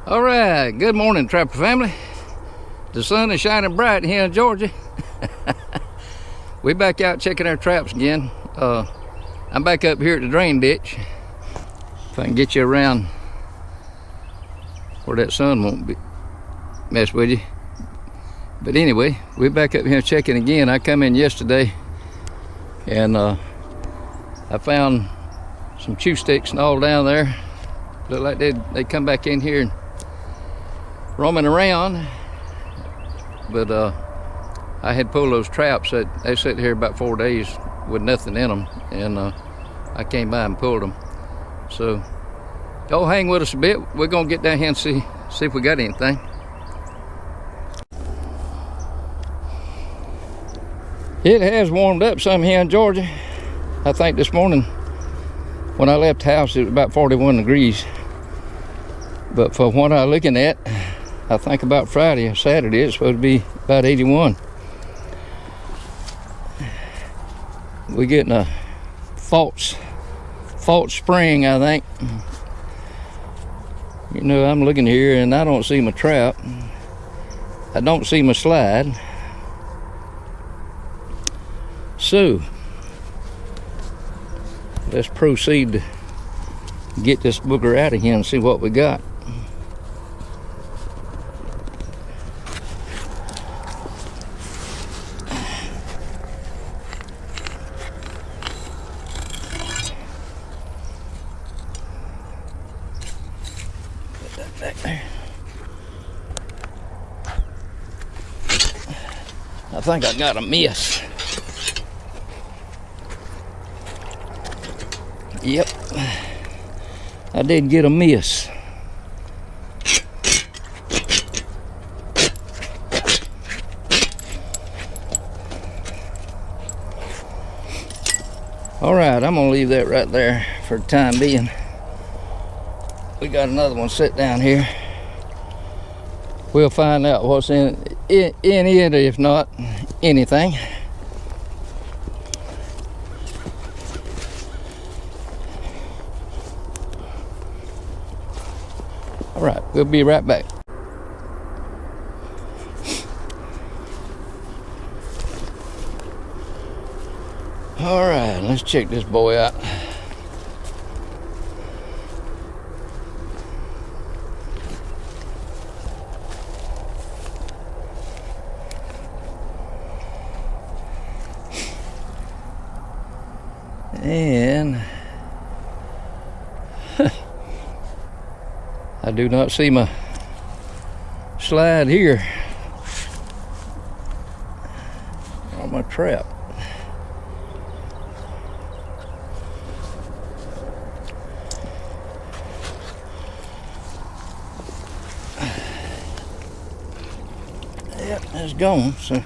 All right, good morning, Trapper family. The sun is shining bright here in Georgia. We back out checking our traps again. I'm back up here at the drain ditch. If I can get you around where that sun won't be mess with you. But anyway, we're back up here checking again. I come in yesterday and I found some chew sticks and all down there. Look like they come back in here and roaming around, but I had pulled those traps that they sat here about 4 days with nothing in them, and I came by and pulled them. So y'all hang with us a bit. We're gonna get down here and see if we got anything. It has warmed up some here in Georgia. I think this morning when I left the house it was about 41 degrees, but for what I'm looking at, I think about Friday or Saturday it's supposed to be about 81. We're getting a false spring, I think. You know, I'm looking here and I don't see my trap. I don't see my slide. So let's proceed to get this booger out of here and see what we got. Back there. I think I got a miss. Yep, I did get a miss. All right, I'm gonna leave that right there for the time being. We got another one set down here. We'll find out what's in it, if not anything. All right, we'll be right back. All right, let's check this boy out. And I do not see my slide here on my trap. Yep, it's gone. So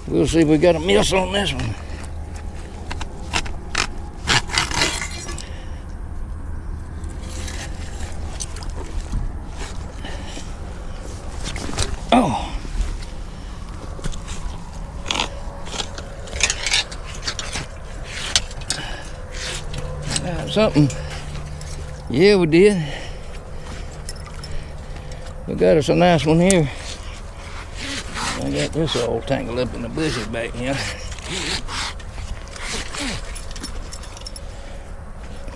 we'll see if we got a miss on this one. Oh, got something. Yeah, we did. We got us a nice one here. I got this all tangled up in the bushes back here.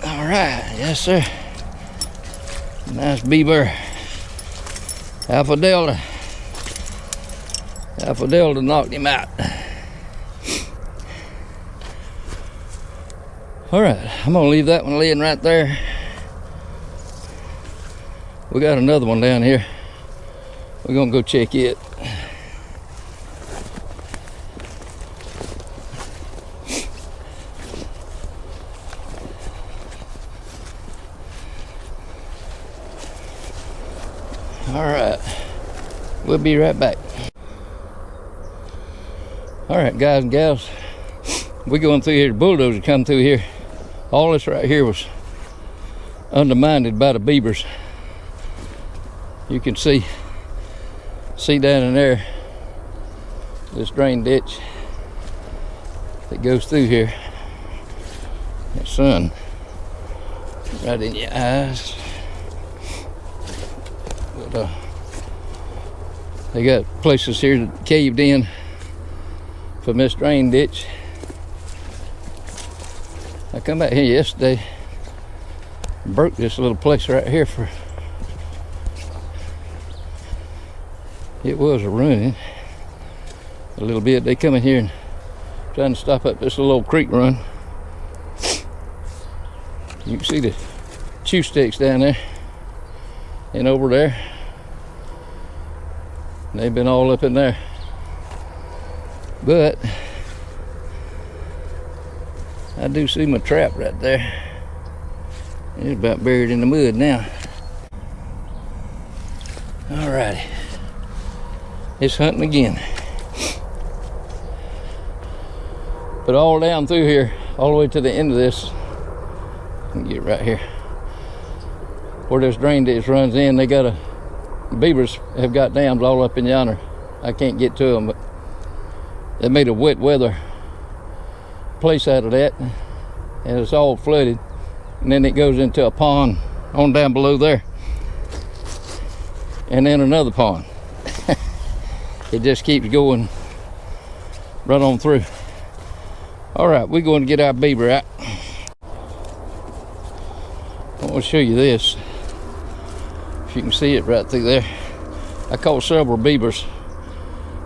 All right, yes sir. Nice beaver. Alpha Delta. Alpha Delta knocked him out. All right, I'm gonna leave that one laying right there. We got another one down here. We're gonna go check it. All right, we'll be right back. All right, guys and gals, we're going through here. The bulldozer come through here. All this right here was undermined by the beavers. You can see down in there this drain ditch that goes through here. That sun right in your eyes. But they got places here that caved in from this drain ditch. I come back here yesterday and broke this little place right here for, it was running a little bit. They come in here and trying to stop up this little old creek run. You can see the chew sticks down there and over there. They've been all up in there. But I do see my trap right there. It's about buried in the mud now. Alrighty. It's hunting again. But all down through here, all the way to the end of this, I can get right here, where this drain ditch runs in, they got beavers have got dams all up in yonder. I can't get to them, but they made a wet weather place out of that, and it's all flooded, and then it goes into a pond on down below there, and then another pond. It just keeps going right on through. All right, we're going to get our beaver out. I want to show you this. If you can see it right through there. I caught several beavers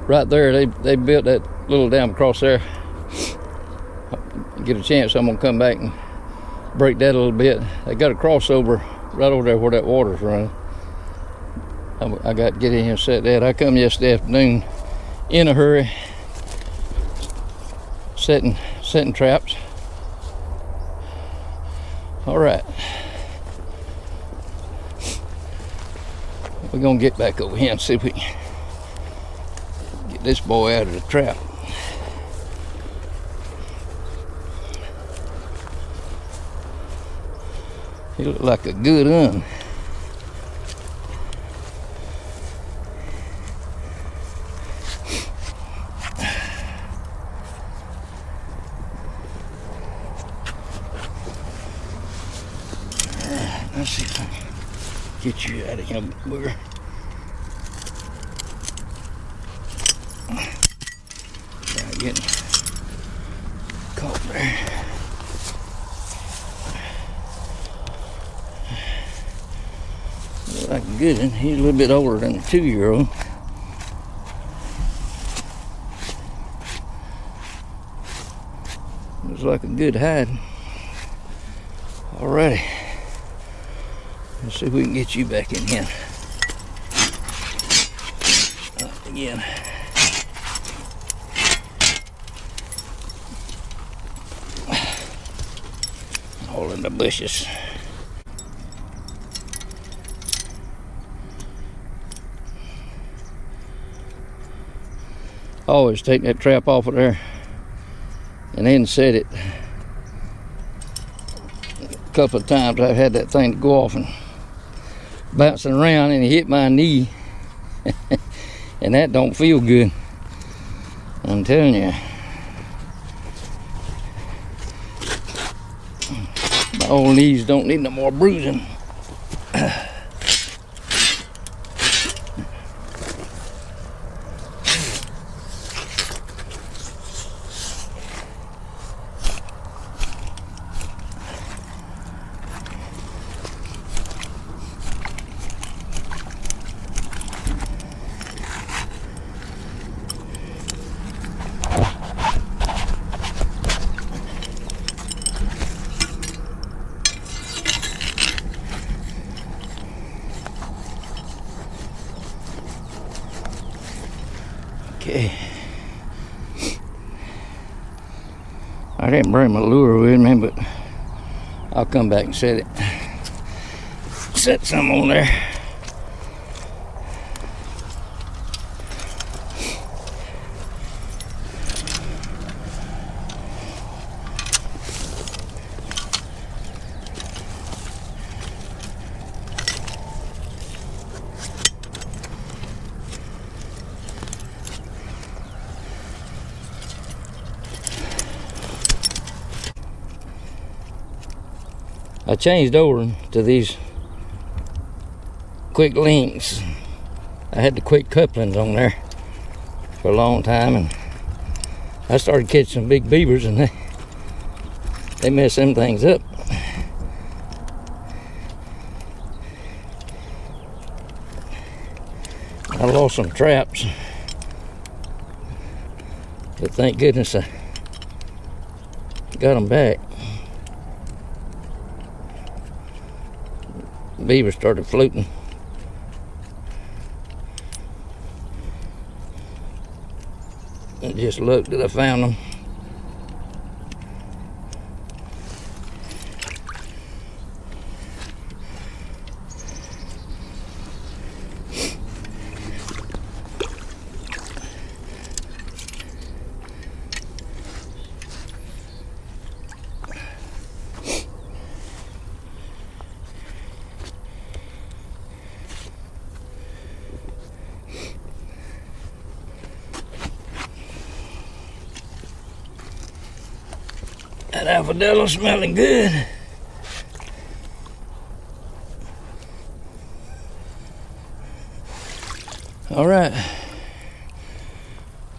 right there. They built that little dam across there. Get a chance, I'm gonna come back and break that a little bit. They got a crossover right over there where that water's running. I got to get in here and set that. I come yesterday afternoon in a hurry, setting traps. All right, we're gonna get back over here and see if we can get this boy out of the trap. He looked like a good one. Let's see if I can get you out of here, booger. Yeah, getting caught there. Looks like a good one. He's a little bit older than a 2-year-old. Looks like a good hide. Alrighty. Let's see if we can get you back in here. Up again. All in the bushes. Always take that trap off of there and then set it. A couple of times I've had that thing to go off and bouncing around and it hit my knee. And that don't feel good, I'm telling you. My old knees don't need no more bruising. Okay. I didn't bring my lure with me, but I'll come back and set it. Set some on there. I changed over to these quick links. I had the quick couplings on there for a long time, and I started catching some big beavers, and they mess them things up. I lost some traps, but thank goodness I got them back. Beavers started floating. I just looked that I found them. That Alphadello smelling good. All right,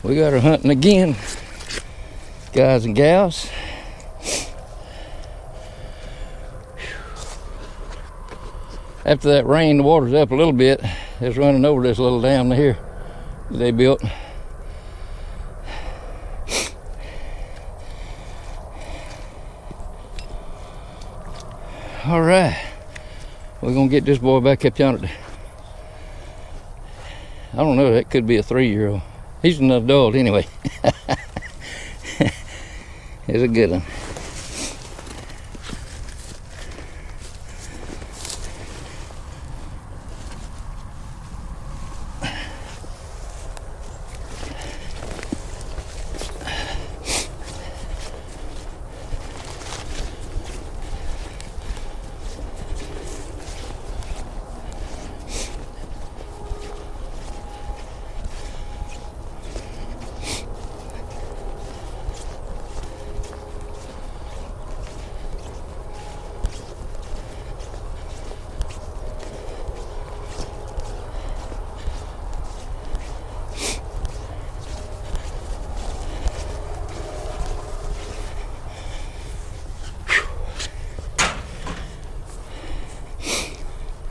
we got her hunting again, guys and gals. After that rain, the water's up a little bit. It's running over this little dam here that they built. All right, we're gonna get this boy back up yonder. I don't know, that could be a 3-year-old. He's an adult anyway. It's a good one.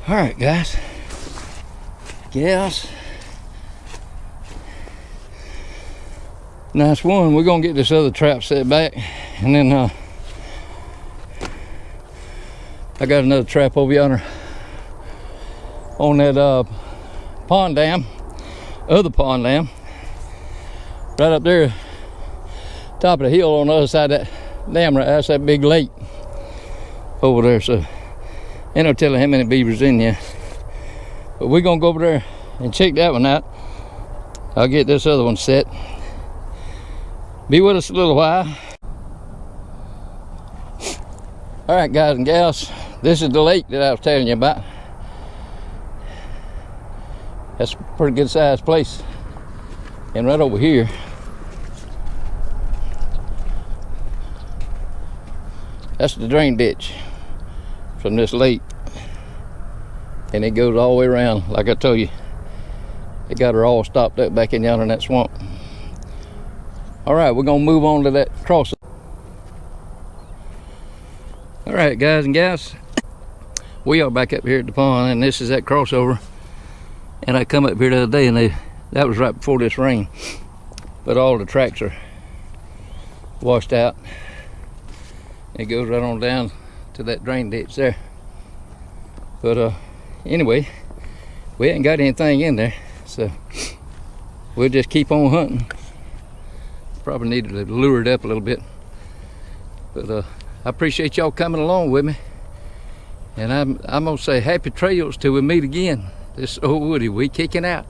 All right, guys, gals, nice one. We're gonna get this other trap set back, and then I got another trap over yonder on that pond dam, other pond dam, right up there, top of the hill on the other side of that dam. Right, that's that big lake over there. So ain't no telling how many beavers in there. But we're gonna go over there and check that one out. I'll get this other one set. Be with us a little while. All right, guys and gals, this is the lake that I was telling you about. That's a pretty good sized place. And right over here, that's the drain ditch from this lake, and it goes all the way around. Like I told you, they got her all stopped up back in yonder in that swamp. All right, we're gonna move on to that crossing. All right, guys and gals, we are back up here at the pond, and this is that crossover. And I come up here the other day, and that was right before this rain, but all the tracks are washed out. It goes right on down to that drain ditch there. But anyway, we ain't got anything in there, so we'll just keep on hunting. Probably need to lure it up a little bit, but I appreciate y'all coming along with me, and I'm gonna say happy trails till we meet again. This is Old Woody, we kicking out.